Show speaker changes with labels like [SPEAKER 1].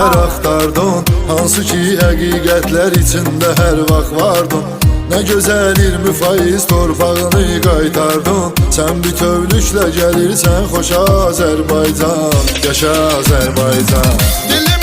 [SPEAKER 1] yer axtardın, hansı ki həqiqətlər içində hər vaxt vardın. Nə gözəl 20 faiz torpağını qaytardın. Sən bütövlüklə gəlirsən xoş Azərbaycan, yaşa Azərbaycan.